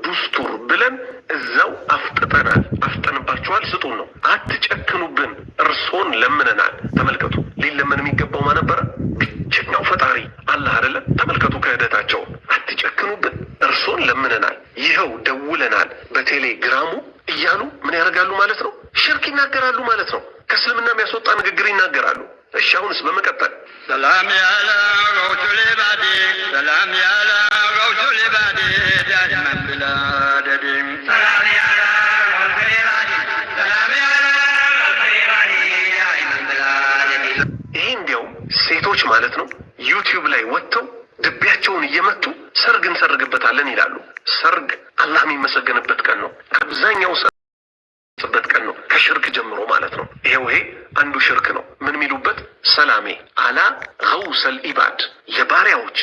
ዱስቱር ብለን እዛው አፍጠንባችኋል ስጡን ነው። አትጨክኑብን እርሶን ለምነናል። ተመልከቱ፣ ሊለመን የሚገባው ማን ነበረ? ብቸኛው ፈጣሪ አላህ አይደለ? ተመልከቱ ክህደታቸው። አትጨክኑብን እርሶን ለምነናል፣ ይኸው ደውለናል በቴሌግራሙ እያሉ ምን ያደርጋሉ ማለት ነው? ሽርክ ይናገራሉ ማለት ነው። ከእስልምና የሚያስወጣ ንግግር ይናገራሉ። እሺ አሁንስ በመቀጠል ሰላም ያለ ረሱል ባዲ ሰላም ያለ ረሱል ባዲ ዳይመን ብላ ደዲም ሰላም ያለ ረሱል ባዲ ሰላም ያለ ረሱል ባዲ ዳይመን ብላ ደዲም። ይሄ እንዲያውም ሴቶች ማለት ነው ዩቲዩብ ላይ ወጥተው ድቢያቸውን እየመቱ ሰርግ እንሰርግበታለን ይላሉ። ሰርግ አላህ የሚመሰገንበት ቀን ነው። አብዛኛው በት ቀን ነው ከሽርክ ጀምሮ ማለት ነው። ይሄ አንዱ ሽርክ ነው። ምን የሚሉበት ሰላሜ አላ ገውሰል ኢባድ የባሪያዎች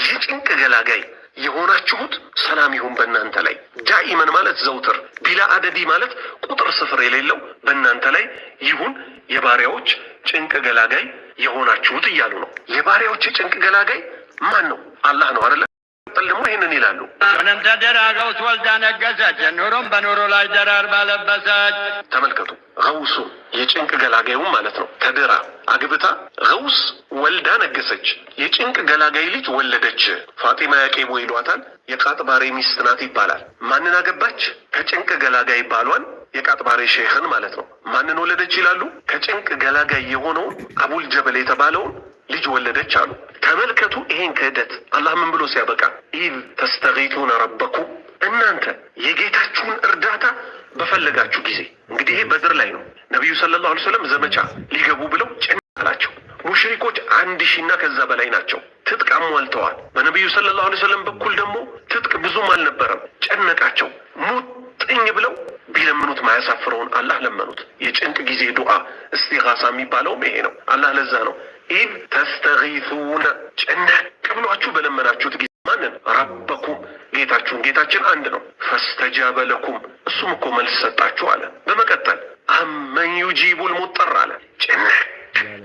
የጭንቅ ገላጋይ የሆናችሁት ሰላም ይሁን በእናንተ ላይ። ዳኢመን ማለት ዘውትር፣ ቢላ አደዲ ማለት ቁጥር ስፍር የሌለው በእናንተ ላይ ይሁን የባሪያዎች ጭንቅ ገላጋይ የሆናችሁት እያሉ ነው። የባሪያዎች የጭንቅ ገላጋይ ማን ነው? አላህ ነው አይደለ? ደግሞ ይህንን ይላሉ። ምንም ተደራገው ወልዳ ነገሰች፣ ኑሮም በኑሮ ላይ ደራር ባለበሰች። ተመልከቱ፣ ገውሱ የጭንቅ ገላጋዩ ማለት ነው። ተድራ አግብታ ገውስ ወልዳ ነገሰች፣ የጭንቅ ገላጋይ ልጅ ወለደች። ፋጢማ ያቄቦ ይሏታል። የቃጥባሬ ሚስት ናት ይባላል። ማንን አገባች? ከጭንቅ ገላጋይ ባሏን የቃጥባሬ ሼህን ማለት ነው። ማንን ወለደች ይላሉ? ከጭንቅ ገላጋይ የሆነውን አቡል ጀበል የተባለውን ልጅ ወለደች አሉ። ተመልከቱ ይሄን ክህደት። አላህ ምን ብሎ ሲያበቃ ኢዝ ተስተጊቱነ ረበኩም፣ እናንተ የጌታችሁን እርዳታ በፈለጋችሁ ጊዜ። እንግዲህ ይሄ በድር ላይ ነው። ነቢዩ ሰለላሁ ዐለይሂ ወሰለም ዘመቻ ሊገቡ ብለው ጭንቃላቸው። ሙሽሪኮች 1000 እና ከዛ በላይ ናቸው። ትጥቅ አሟልተዋል። በነቢዩ ሰለላሁ ዐለይሂ ወሰለም በኩል ደግሞ ትጥቅ ብዙም አልነበረም። ጨነቃቸው። ሙጥኝ ብለው ቢለምኑት ማያሳፍረውን አላህ ለመኑት። የጭንቅ ጊዜ ዱዓ እስቲጋሳ የሚባለውም ይሄ ነው። አላህ ለዛ ነው ኢዝ ተስተጊቱነ ጨነቅ ብሏችሁ በለመናችሁት ጊዜ ማንን? ረበኩም ጌታችሁን። ጌታችን አንድ ነው። ፈስተጃበ ለኩም እሱም እኮ መልስ ሰጣችሁ አለ። በመቀጠል አመን ዩጂቡል ሙጠር አለ። ጭንቅ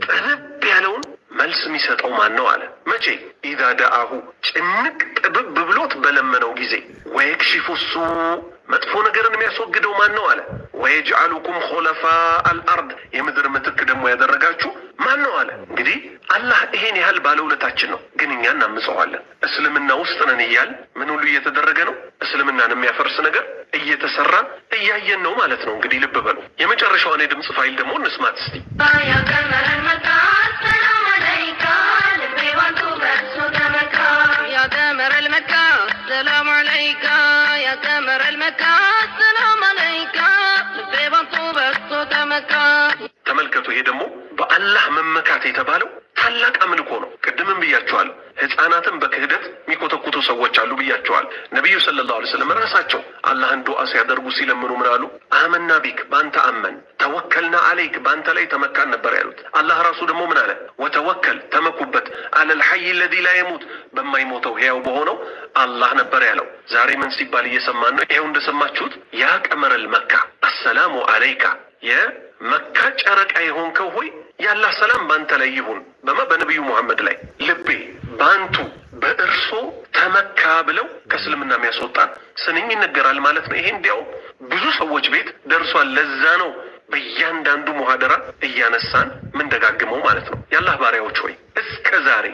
ጥብብ ያለውን መልስ የሚሰጠው ማን ነው አለ። መቼ? ኢዛ ደአሁ ጭንቅ ጥብብ ብሎት በለመነው ጊዜ። ወየክሽፉ ሱ መጥፎ ነገርን የሚያስወግደው ማን ነው አለ። ወየጅዓሉኩም ኹለፋ አልአርድ የምድር ምትክ ደግሞ ያደረጋችሁ ማን ነው አለ። እንግዲህ አላህ ይሄን ያህል ባለውለታችን ነው፣ ግን እኛ እናምፀዋለን። እስልምና ውስጥ ነን እያል ምን ሁሉ እየተደረገ ነው? እስልምናን የሚያፈርስ ነገር እየተሰራ እያየን ነው ማለት ነው። እንግዲህ ልብ በሉ። የመጨረሻዋን የድምፅ ፋይል ደግሞ እንስማት እስቲ። السلام عليك يا قمر المكة السلام عليك لبيبان طوبة صوت مكة። ተመልከቱ፣ ይሄ ደግሞ በአላህ መመካት የተባለው ታላቅ አምልኮ ነው። ቅድምም ብያቸዋል። ህፃናትን በክህደት የሚኮተኩቱ ሰዎች አሉ ብያቸዋል። ነቢዩ ሰለላሁ ዐለይሂ ወሰለም ራሳቸው አላህን ዱዓ ሲያደርጉ ሲለምኑ ምን አሉ? አመና ቢክ በአንተ አመን፣ ተወከልና አለይክ በአንተ ላይ ተመካን ነበር ያሉት። አላህ ራሱ ደግሞ ምን አለ? ወተወከል ተመኩበት፣ አለል ሐይ ለዚ ላ የሙት በማይሞተው ሕያው በሆነው አላህ ነበር ያለው። ዛሬ ምን ሲባል እየሰማን ነው? ይኸው እንደሰማችሁት ያ ቀመረል መካ አሰላሙ አለይካ የመካ ጨረቃ የሆንከው ሆይ የአላህ ሰላም ባንተ ላይ ይሁን። በነቢዩ ሙሐመድ ላይ ልቤ ባንቱ በእርሶ ተመካ ብለው ከእስልምና የሚያስወጣ ስንኝ ይነገራል ማለት ነው። ይሄ እንዲያው ብዙ ሰዎች ቤት ደርሷል። ለዛ ነው በእያንዳንዱ ሙሐደራ እያነሳን ምን ደጋግመው ማለት ነው። የአላህ ባሪያዎች ሆይ እስከ ዛሬ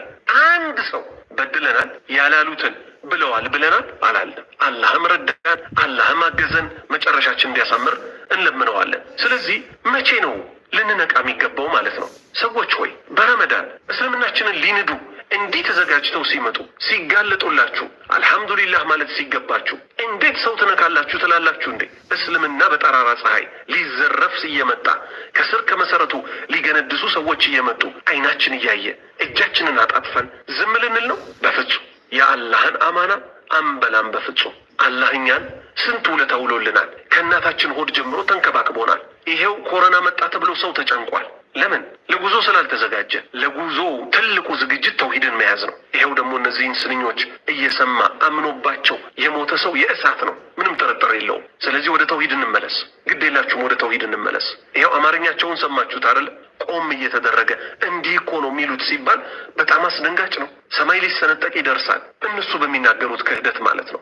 አንድ ሰው በድለናል ያላሉትን ብለዋል ብለናል አላለም። አላህም ረዳን፣ አላህም አገዘን፣ መጨረሻችን እንዲያሳምር እንለምነዋለን። ስለዚህ መቼ ነው ልንነቃ የሚገባው ማለት ነው? ሰዎች ሆይ በረመዳን እስልምናችንን ሊንዱ እንዲህ ተዘጋጅተው ሲመጡ ሲጋለጡላችሁ አልሐምዱሊላህ ማለት ሲገባችሁ እንዴት ሰው ትነካላችሁ ትላላችሁ እንዴ? እስልምና በጠራራ ፀሐይ ሊዘረፍ እየመጣ ከስር ከመሰረቱ ሊገነድሱ ሰዎች እየመጡ አይናችን እያየ እጃችንን አጣጥፈን ዝም ልንል ነው? በፍጹም። የአላህን አማና አንበላም በፍጹም። አላህ እኛን ስንት ውለታ ውሎልናል። ከእናታችን ሆድ ጀምሮ ተንከባክቦናል። ይሄው ኮሮና መጣ ተብሎ ሰው ተጨንቋል። ለምን? ለጉዞ ስላልተዘጋጀ። ለጉዞ ትልቁ ዝግጅት ተውሂድን መያዝ ነው። ይሄው ደግሞ እነዚህን ስንኞች እየሰማ አምኖባቸው የሞተ ሰው የእሳት ነው፣ ምንም ጥርጥር የለውም። ስለዚህ ወደ ተውሂድ እንመለስ። ግድ የላችሁም፣ ወደ ተውሂድ እንመለስ። ይሄው አማርኛቸውን ሰማችሁት አይደል? ቆም እየተደረገ እንዲህ እኮ ነው የሚሉት ሲባል በጣም አስደንጋጭ ነው። ሰማይ ሊሰነጠቅ ይደርሳል፣ እነሱ በሚናገሩት ክህደት ማለት ነው።